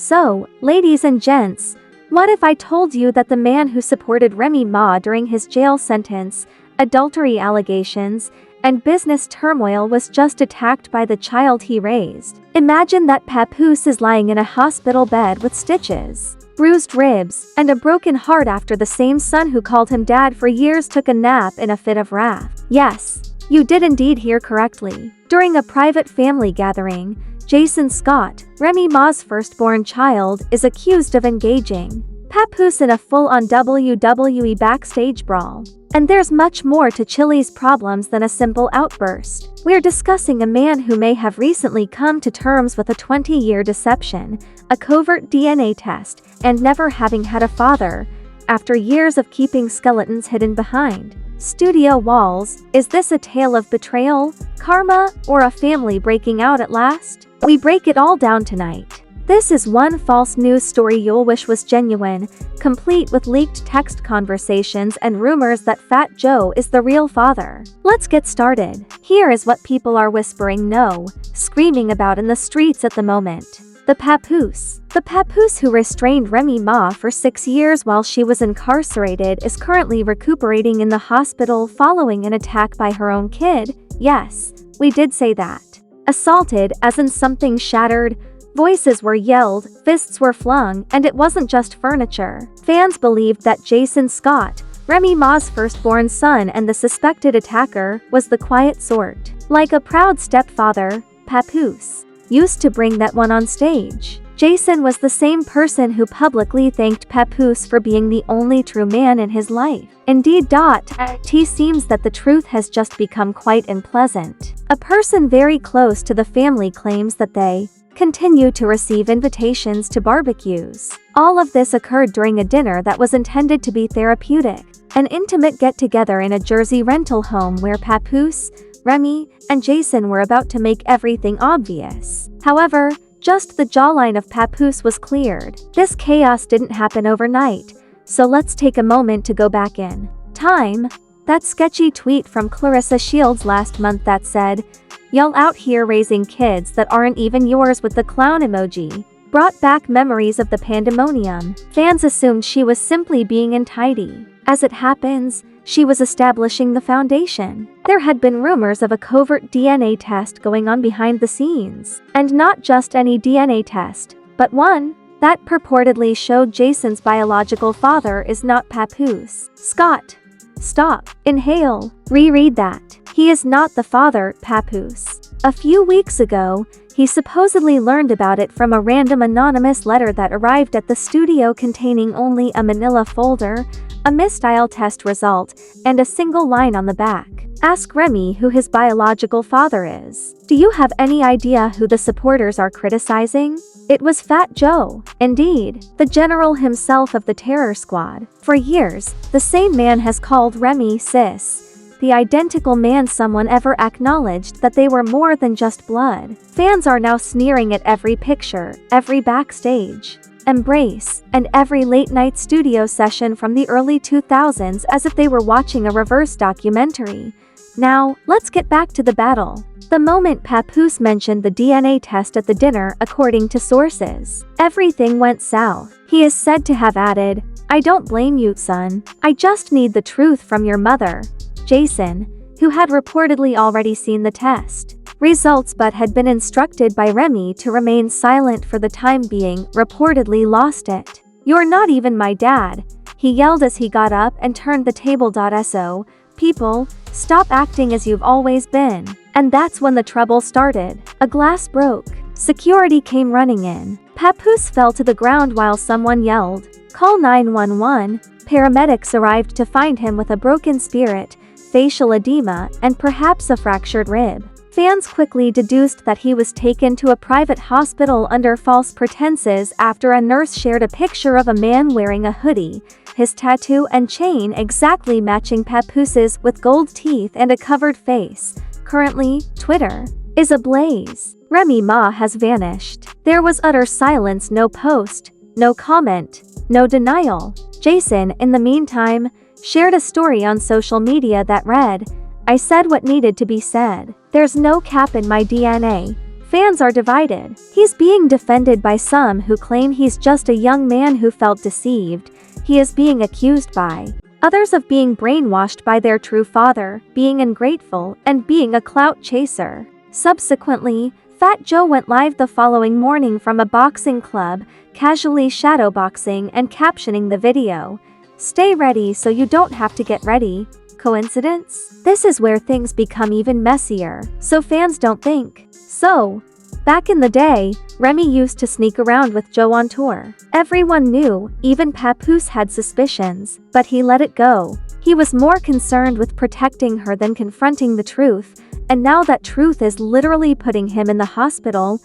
So, ladies and gents, what if I told you that the man who supported Remy Ma during his jail sentence, adultery allegations, and business turmoil was just attacked by the child he raised? Imagine that Papoose is lying in a hospital bed with stitches, bruised ribs, and a broken heart after the same son who called him dad for years took a nap in a fit of wrath. Yes, you did indeed hear correctly. During a private family gathering, Jason Scott, Remy Ma's firstborn child, is accused of engaging Papoose in a full-on WWE backstage brawl. And there's much more to Chili's problems than a simple outburst. We're discussing a man who may have recently come to terms with a 20-year deception, a covert DNA test, and never having had a father, after years of keeping skeletons hidden behind studio walls. Is this a tale of betrayal, karma, or a family breaking out at last? We break it all down tonight. This is one false news story you'll wish was genuine, complete with leaked text conversations and rumors that Fat Joe is the real father. Let's get started. Here is what people are whispering no, screaming about in the streets at the moment. The Papoose. The Papoose who restrained Remy Ma for 6 years while she was incarcerated is currently recuperating in the hospital following an attack by her own kid. Yes, we did say that. Assaulted, as in something shattered. Voices were yelled, fists were flung, and it wasn't just furniture. Fans believed that Jason Scott, Remy Ma's firstborn son and the suspected attacker, was the quiet sort. Like a proud stepfather, Papoose used to bring that one on stage. Jason was the same person who publicly thanked Papoose for being the only true man in his life. Indeed, it seems that the truth has just become quite unpleasant. A person very close to the family claims that they continue to receive invitations to barbecues. All of this occurred during a dinner that was intended to be therapeutic, an intimate get-together in a Jersey rental home where Papoose, Remy, and Jason were about to make everything obvious. However, just the jawline of Papoose was cleared. This chaos didn't happen overnight, so let's take a moment to go back in time. That sketchy tweet from Clarissa Shields last month that said, "Y'all out here raising kids that aren't even yours," with the clown emoji, brought back memories of the pandemonium. Fans assumed she was simply being untidy. As it happens, she was establishing the foundation. There had been rumors of a covert DNA test going on behind the scenes. And not just any DNA test, but one that purportedly showed Jason's biological father is not Papoose. Scott. Stop. Inhale. Reread that. He is not the father, Papoose. A few weeks ago, he supposedly learned about it from a random anonymous letter that arrived at the studio containing only a manila folder, a mistile test result, and a single line on the back. Ask Remy who his biological father is. Do you have any idea who the supporters are criticizing? It was Fat Joe. Indeed, the general himself of the terror squad. For years, the same man has called Remy sis, the identical man someone ever acknowledged that they were more than just blood. Fans are now sneering at every picture, every backstage embrace, and every late-night studio session from the early 2000s as if they were watching a reverse documentary. Now, let's get back to the battle. The moment Papoose mentioned the DNA test at the dinner, according to sources, everything went south. He is said to have added, "I don't blame you, son. I just need the truth from your mother." Jason, who had reportedly already seen the test results but had been instructed by Remy to remain silent for the time being, reportedly lost it. "You're not even my dad," he yelled as he got up and turned the table. So, people, stop acting as you've always been. And that's when the trouble started. A glass broke. Security came running in. Papoose fell to the ground while someone yelled, "Call 911." Paramedics arrived to find him with a broken spirit, facial edema, and perhaps a fractured rib. Fans quickly deduced that he was taken to a private hospital under false pretenses after a nurse shared a picture of a man wearing a hoodie, his tattoo and chain exactly matching Papoose's, with gold teeth and a covered face. Currently, Twitter is ablaze. Remy Ma has vanished. There was utter silence, no post, no comment, no denial. Jason, in the meantime, shared a story on social media that read, "I said what needed to be said. There's no cap in my DNA. Fans are divided. He's being defended by some who claim he's just a young man who felt deceived. He is being accused by others of being brainwashed by their true father, being ungrateful, and being a clout chaser. Subsequently, Fat Joe went live the following morning from a boxing club, casually shadowboxing and captioning the video, "Stay ready so you don't have to get ready." Coincidence? This is where things become even messier, so fans don't think. So, back in the day, Remy used to sneak around with Joe on tour. Everyone knew, even Papoose had suspicions, but he let it go. He was more concerned with protecting her than confronting the truth, and now that truth is literally putting him in the hospital.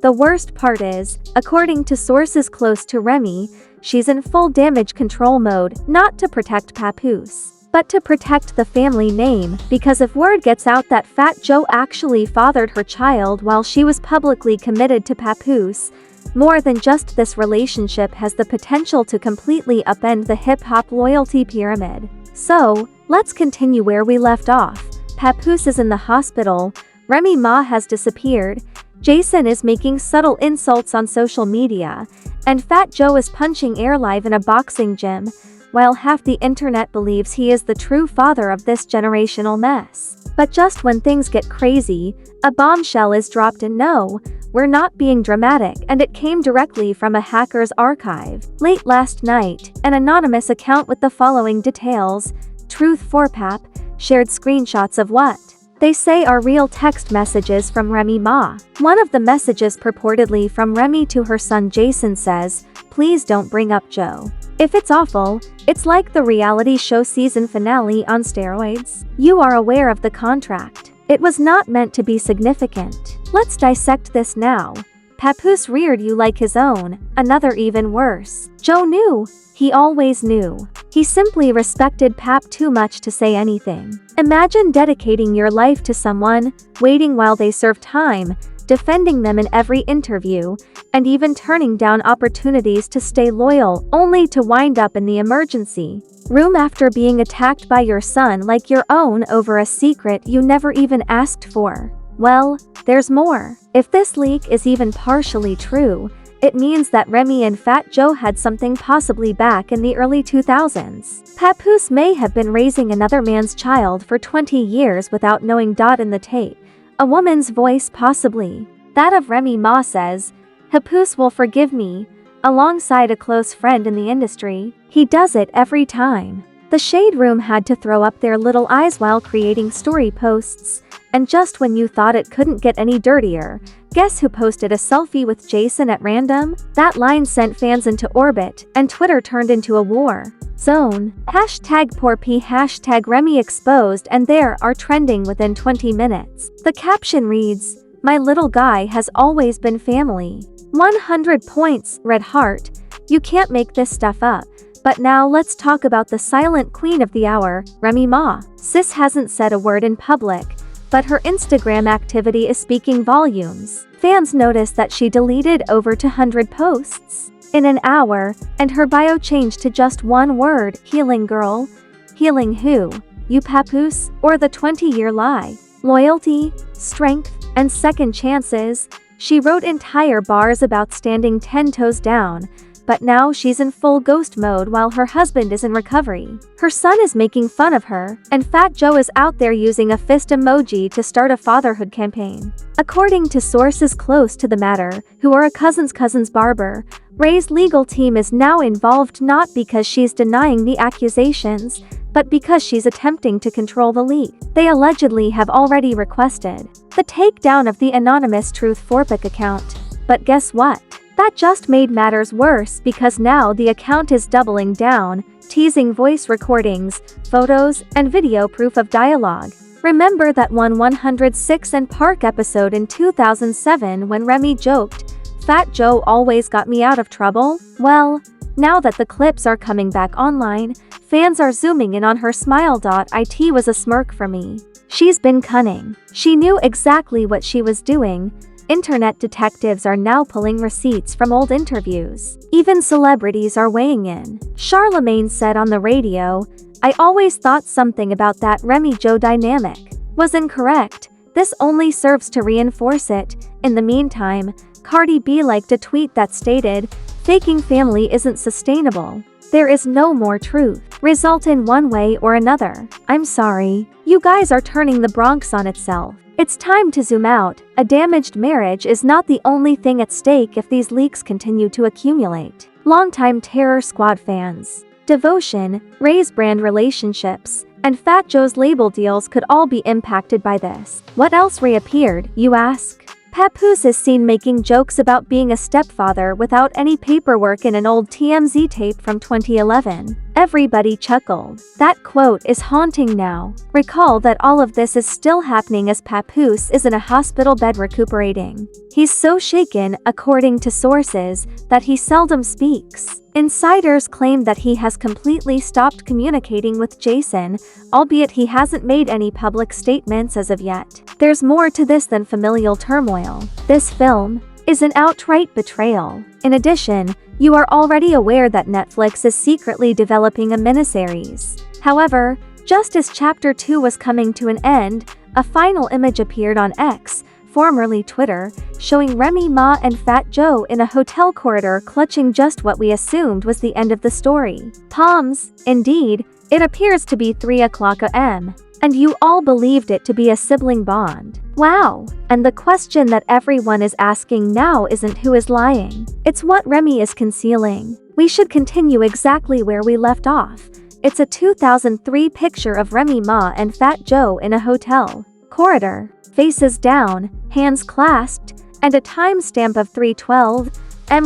The worst part is, according to sources close to Remy, she's in full damage control mode, not to protect Papoose, but to protect the family name, because if word gets out that Fat Joe actually fathered her child while she was publicly committed to Papoose, more than just this relationship has the potential to completely upend the hip-hop loyalty pyramid. So, let's continue where we left off. Papoose is in the hospital, Remy Ma has disappeared, Jason is making subtle insults on social media, and Fat Joe is punching air live in a boxing gym, while half the internet believes he is the true father of this generational mess. But just when things get crazy, a bombshell is dropped, and no, we're not being dramatic, and it came directly from a hacker's archive. Late last night, an anonymous account with the following details, Truth for Pap, shared screenshots of what they say are real text messages from Remy Ma. One of the messages, purportedly from Remy to her son Jason, says, "Please don't bring up Joe. If it's awful, it's like the reality show season finale on steroids. You are aware of the contract. It was not meant to be significant. Let's dissect this now. Papoose reared you like his own." Another even worse. Joe knew. He always knew. He simply respected Pap too much to say anything. Imagine dedicating your life to someone, waiting while they serve time, defending them in every interview, and even turning down opportunities to stay loyal, only to wind up in the emergency room after being attacked by your son like your own over a secret you never even asked for. Well, there's more. If this leak is even partially true, it means that Remy and Fat Joe had something possibly back in the early 2000s. Papoose may have been raising another man's child for 20 years without knowing. In the tape, a woman's voice, possibly that of Remy Ma, says, "Papoose will forgive me," alongside a close friend in the industry. He does it every time. The Shade Room had to throw up their little eyes while creating story posts, and just when you thought it couldn't get any dirtier, guess who posted a selfie with Jason at random? That line sent fans into orbit, and Twitter turned into a war zone. #PoorP, #Remy Exposed, and there are trending within 20 minutes. The caption reads, "My little guy has always been family. 100 points, red heart. You can't make this stuff up." But now let's talk about the silent queen of the hour, Remy Ma. Sis hasn't said a word in public, but her Instagram activity is speaking volumes. Fans noticed that she deleted over 200 posts in an hour, and her bio changed to just one word, "Healing girl." Healing who? You, Papoose? Or the 20-year lie? Loyalty, strength, and second chances? She wrote entire bars about standing 10 toes down, but now she's in full ghost mode while her husband is in recovery. Her son is making fun of her, and Fat Joe is out there using a fist emoji to start a fatherhood campaign. According to sources close to the matter, who are a cousin's barber, Ray's legal team is now involved not because she's denying the accusations, but because she's attempting to control the leak. They allegedly have already requested the takedown of the anonymous Truth for Pap account. But guess what? That just made matters worse, because now the account is doubling down, teasing voice recordings, photos, and video proof of dialogue. Remember that 106 and Park episode in 2007 when Remy joked, "Fat Joe always got me out of trouble"? Well, now that the clips are coming back online, fans are zooming in on her smile. It was a smirk for me. She's been cunning. She knew exactly what she was doing. Internet detectives are now pulling receipts from old interviews. Even celebrities are weighing in. Charlemagne said on the radio, "I always thought something about that Remy Joe dynamic was incorrect. This only serves to reinforce it. In the meantime, Cardi B liked a tweet that stated, "Faking family isn't sustainable. There is no more truth. Result in one way or another. I'm sorry. You guys are turning the Bronx on itself. It's time to zoom out. A damaged marriage is not the only thing at stake if these leaks continue to accumulate." Longtime Terror Squad fans. Devotion, Ray's brand relationships, and Fat Joe's label deals could all be impacted by this. What else reappeared, you ask? Papoose is seen making jokes about being a stepfather without any paperwork in an old TMZ tape from 2011. Everybody chuckled. That quote is haunting now. Recall that all of this is still happening as Papoose is in a hospital bed recuperating. He's so shaken, according to sources, that he seldom speaks. Insiders claim that he has completely stopped communicating with Jason, albeit he hasn't made any public statements as of yet. There's more to this than familial turmoil. This film is an outright betrayal. In addition, you are already aware that Netflix is secretly developing a miniseries. However, just as Chapter 2 was coming to an end, a final image appeared on X, formerly Twitter, showing Remy Ma and Fat Joe in a hotel corridor clutching just what we assumed was the end of the story. Palms, indeed, it appears to be 3 a.m. And you all believed it to be a sibling bond. Wow! And the question that everyone is asking now isn't who is lying. It's what Remy is concealing. We should continue exactly where we left off. It's a 2003 picture of Remy Ma and Fat Joe in a hotel corridor. Faces down, hands clasped, and a timestamp of 3:12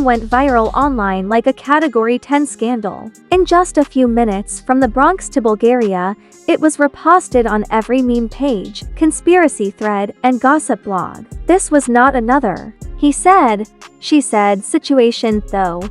went viral online like a Category 10 scandal. In just a few minutes, from the Bronx to Bulgaria, it was reposted on every meme page, conspiracy thread, and gossip blog. This was not another he said, she said situation, though.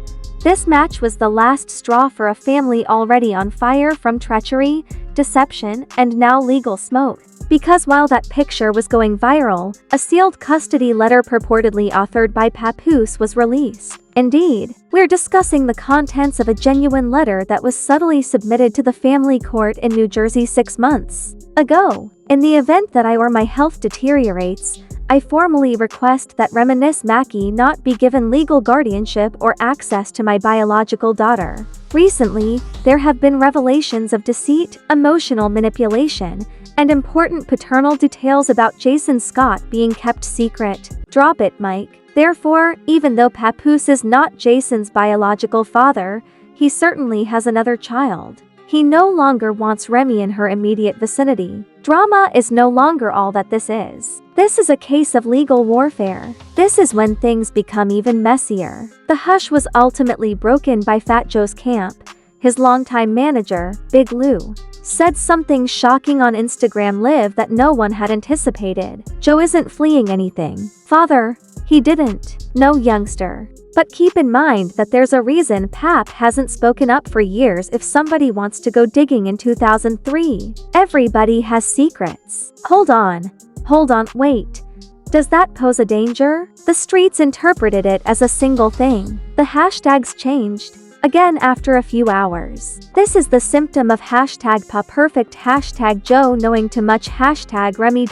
This match was the last straw for a family already on fire from treachery, deception, and now legal smoke. Because while that picture was going viral, a sealed custody letter purportedly authored by Papoose was released. Indeed, we're discussing the contents of a genuine letter that was subtly submitted to the family court in New Jersey 6 months ago. In the event that I or my health deteriorates, I formally request that Reminisce Mackie not be given legal guardianship or access to my biological daughter. Recently, there have been revelations of deceit, emotional manipulation, and important paternal details about Jason Scott being kept secret. Drop it, Mike. Therefore, even though Papoose is not Jason's biological father, he certainly has another child. He no longer wants Remy in her immediate vicinity. Drama is no longer all that this is. This is a case of legal warfare. This is when things become even messier. The hush was ultimately broken by Fat Joe's camp. His longtime manager, Big Lou, said something shocking on Instagram Live that no one had anticipated. Joe isn't fleeing anything. Father, he didn't. No, youngster. But keep in mind that there's a reason Pap hasn't spoken up for years if somebody wants to go digging in 2003. Everybody has secrets. Hold on, wait. Does that pose a danger? The streets interpreted it as a single thing. The hashtags changed. Again after a few hours. This is the symptom of #PaPerfect, #Joe knowing too much, #Remy.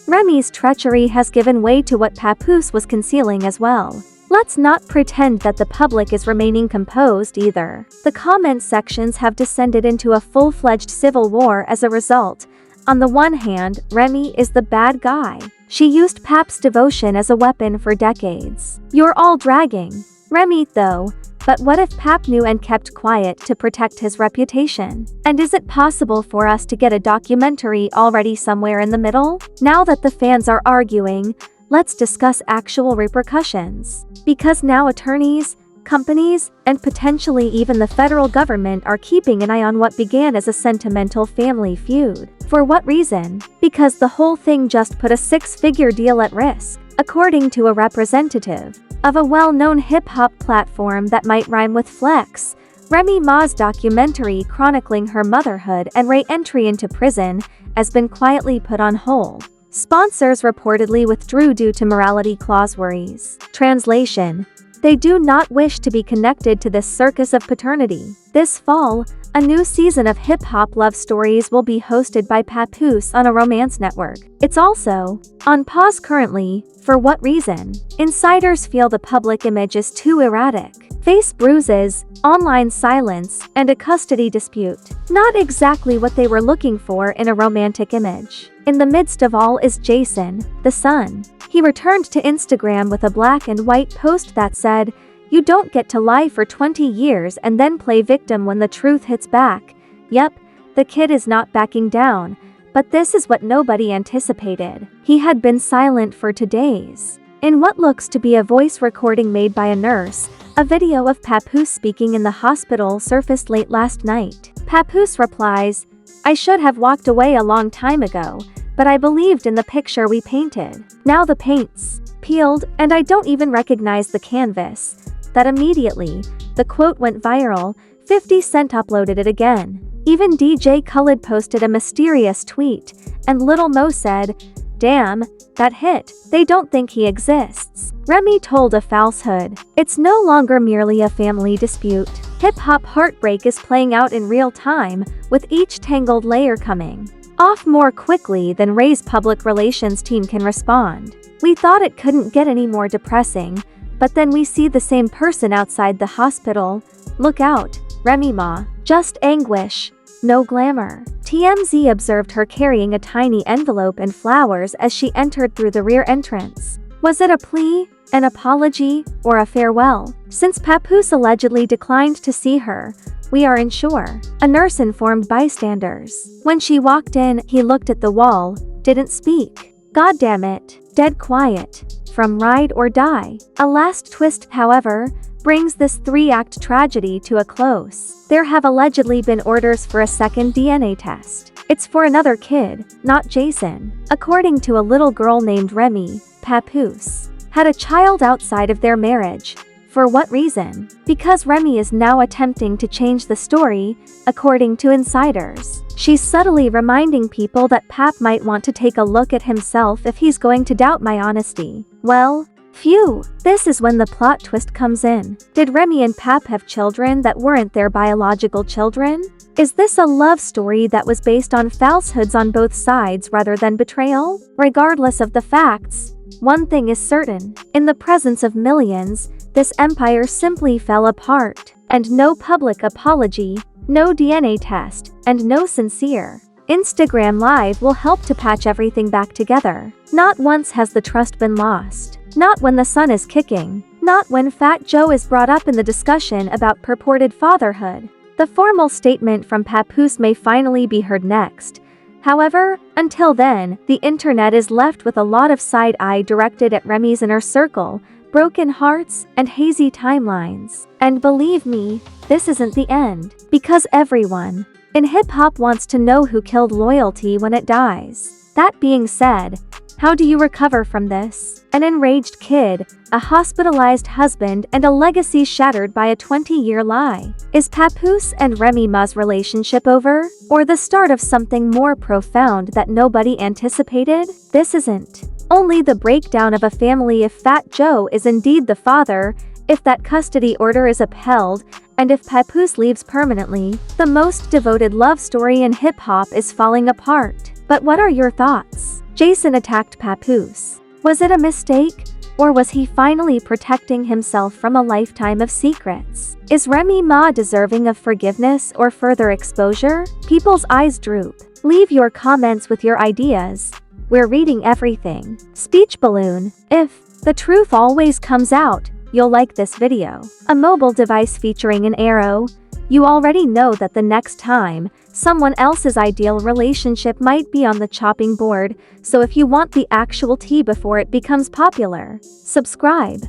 Remy's treachery has given way to what Papoose was concealing as well. Let's not pretend that the public is remaining composed either. The comment sections have descended into a full-fledged civil war as a result. On the one hand, Remy is the bad guy. She used Pap's devotion as a weapon for decades. You're all dragging Remy, though. But what if Pap knew and kept quiet to protect his reputation? And is it possible for us to get a documentary already somewhere in the middle? Now that the fans are arguing, let's discuss actual repercussions. Because now attorneys, companies, and potentially even the federal government are keeping an eye on what began as a sentimental family feud. For what reason? Because the whole thing just put a 6-figure deal at risk, according to a representative of a well-known hip-hop platform that might rhyme with Flex. Remy Ma's documentary chronicling her motherhood and re-entry into prison has been quietly put on hold. Sponsors reportedly withdrew due to morality clause worries. Translation: They do not wish to be connected to this circus of paternity. This fall, a new season of hip-hop love stories will be hosted by Papoose on a romance network. It's also on pause currently. For what reason? Insiders feel the public image is too erratic. Face bruises, online silence, and a custody dispute. Not exactly what they were looking for in a romantic image. In the midst of all is Jason, the son. He returned to Instagram with a black and white post that said, "You don't get to lie for 20 years and then play victim when the truth hits back." Yep, the kid is not backing down, but this is what nobody anticipated. He had been silent for 2 days. In what looks to be a voice recording made by a nurse, a video of Papoose speaking in the hospital surfaced late last night. Papoose replies, "I should have walked away a long time ago, but I believed in the picture we painted. Now the paint's peeled, and I don't even recognize the canvas." That immediately, the quote went viral. 50 Cent uploaded it again. Even DJ Khaled posted a mysterious tweet, and Lil Mo said, "Damn, that hit. They don't think he exists." Remy told a falsehood. It's no longer merely a family dispute. Hip-hop heartbreak is playing out in real time, with each tangled layer coming off more quickly than Ray's public relations team can respond. "We thought it couldn't get any more depressing, but then we see the same person outside the hospital. Look out, Remy Ma. Just anguish, no glamour." TMZ observed her carrying a tiny envelope and flowers as she entered through the rear entrance. Was it a plea, an apology, or a farewell? Since Papoose allegedly declined to see her, we are unsure. A nurse informed bystanders. When she walked in, he looked at the wall, didn't speak. God damn it. Dead quiet. From Ride or Die. A last twist, however, brings this 3-act tragedy to a close. There have allegedly been orders for a second DNA test. It's for another kid, not Jason. According to a little girl named Remy, Papoose had a child outside of their marriage. For what reason? Because Remy is now attempting to change the story, according to insiders. She's subtly reminding people that Pap might want to take a look at himself if he's going to doubt my honesty. Well, phew, this is when the plot twist comes in. Did Remy and Pap have children that weren't their biological children? Is this a love story that was based on falsehoods on both sides rather than betrayal? Regardless of the facts, one thing is certain. In the presence of millions, this empire simply fell apart. And no public apology, no DNA test, and no sincere Instagram Live will help to patch everything back together. Not once has the trust been lost. Not when the sun is kicking. Not when Fat Joe is brought up in the discussion about purported fatherhood. The formal statement from Papoose may finally be heard next. However, until then, the internet is left with a lot of side-eye directed at Remy's inner circle, broken hearts, and hazy timelines. And believe me, this isn't the end. Because everyone in hip-hop wants to know who killed loyalty when it dies. That being said, how do you recover from this? An enraged kid, a hospitalized husband, and a legacy shattered by a 20-year lie. Is Papoose and Remy Ma's relationship over? Or the start of something more profound that nobody anticipated? This isn't only the breakdown of a family if Fat Joe is indeed the father, if that custody order is upheld, and if Papoose leaves permanently. The most devoted love story in hip-hop is falling apart. But what are your thoughts? Jason attacked Papoose. Was it a mistake? Or was he finally protecting himself from a lifetime of secrets? Is Remy Ma deserving of forgiveness or further exposure? People's eyes droop. Leave your comments with your ideas. We're reading everything. Speech balloon. If the truth always comes out, you'll like this video. A mobile device featuring an arrow. You already know that the next time, someone else's ideal relationship might be on the chopping board, so if you want the actual tea before it becomes popular, subscribe.